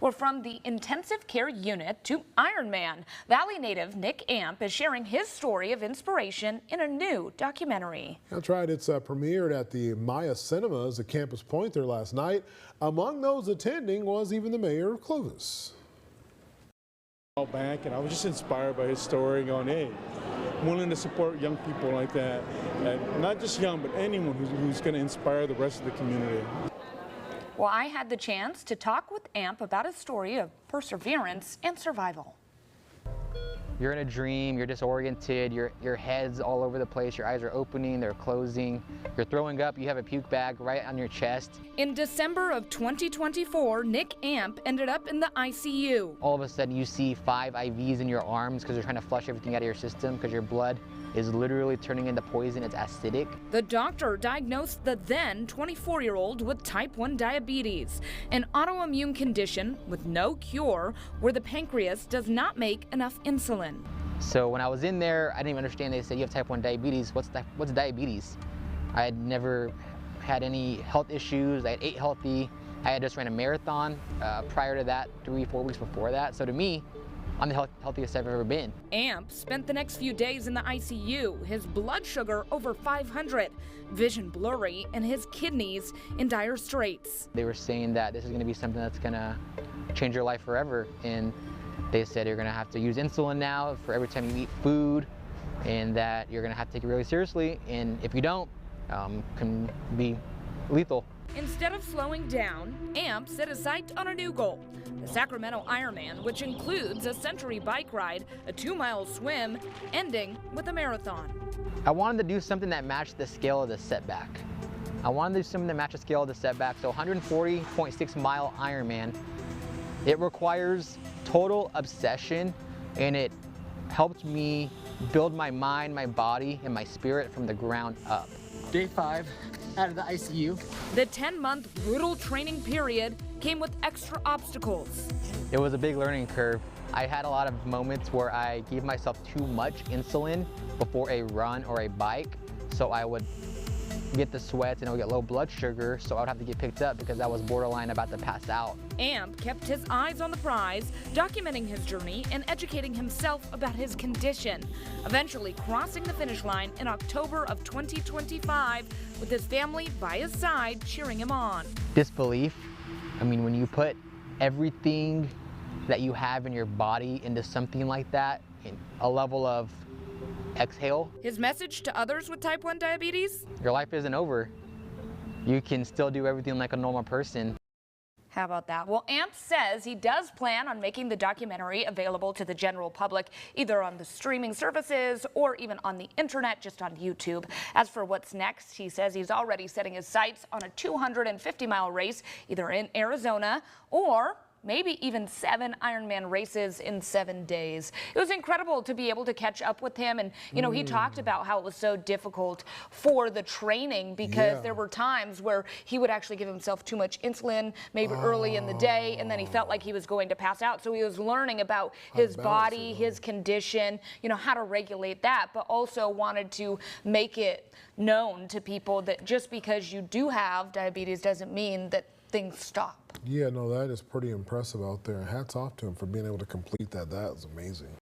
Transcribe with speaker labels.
Speaker 1: We're from the intensive care unit to Ironman. Valley native Nick Amp is sharing his story of inspiration in a new documentary.
Speaker 2: That's right. It's premiered at the Maya Cinemas at Campus Point there last night. Among those attending was even the mayor of Clovis.
Speaker 3: Back, and I was just inspired by his story, going, hey, I'm willing to support young people like that, and not just young, but anyone who's going to inspire the rest of the community.
Speaker 1: Well, I had the chance to talk with Amp about his story of perseverance and survival.
Speaker 4: You're in a dream, you're disoriented, your head's all over the place, your eyes are opening, they're closing, you're throwing up, you have a puke bag right on your chest.
Speaker 1: In December of 2024, Nick Amp ended up in the ICU.
Speaker 4: All of a sudden you see 5 IVs in your arms because they're trying to flush everything out of your system because your blood is literally turning into poison, it's acidic.
Speaker 1: The doctor diagnosed the then 24-year-old with type 1 diabetes, an autoimmune condition with no cure where the pancreas does not make enough insulin.
Speaker 4: So when I was in there, I didn't even understand. They said, you have type 1 diabetes. What's diabetes? I had never had any health issues. I ate healthy. I had just ran a marathon prior to that, 3-4 weeks before that. So to me, I'm the healthiest I've ever been.
Speaker 1: Amp spent the next few days in the ICU, his blood sugar over 500, vision blurry, and his kidneys in dire straits.
Speaker 4: They were saying that this is going to be something that's going to change your life forever. And they said you're going to have to use insulin now for every time you eat food, and that you're going to have to take it really seriously. And if you don't, can be lethal.
Speaker 1: Instead of slowing down, Amp set his sight on a new goal, the Sacramento Ironman, which includes a century bike ride, a 2-mile swim, ending with a marathon.
Speaker 4: I wanted to do something that matched the scale of the setback. I wanted to do something that matched the scale of the setback. So 140.6 mile Ironman, it requires total obsession, and it helped me build my mind, my body, and my spirit from the ground up.
Speaker 5: Day 5 out of the ICU.
Speaker 1: The 10-month brutal training period came with extra obstacles.
Speaker 4: It was a big learning curve. I had a lot of moments where I gave myself too much insulin before a run or a bike, so I would get the sweats and I would get low blood sugar, so I would have to get picked up because I was borderline about to pass out.
Speaker 1: Amp kept his eyes on the prize, documenting his journey and educating himself about his condition, eventually crossing the finish line in October of 2025 with his family by his side cheering him on.
Speaker 4: Disbelief. I mean, when you put everything that you have in your body into something like that, in a level of exhale.
Speaker 1: His message to others with type 1 diabetes?
Speaker 4: Your life isn't over. You can still do everything like a normal person.
Speaker 1: How about that? Well, Amp says he does plan on making the documentary available to the general public, either on the streaming services or even on the internet, just on YouTube. As for what's next, he says he's already setting his sights on a 250-mile race, either in Arizona or maybe even 7 Ironman races in 7 days. It was incredible to be able to catch up with him. And, you know, he talked about how it was so difficult for the training because there were times where he would actually give himself too much insulin, maybe early in the day, and then he felt like he was going to pass out. So he was learning about his body, his condition, you know, how to regulate that, but also wanted to make it known to people that just because you do have diabetes doesn't mean that things stop.
Speaker 2: Yeah, no, that is pretty impressive out there. Hats off to him for being able to complete that. That was amazing.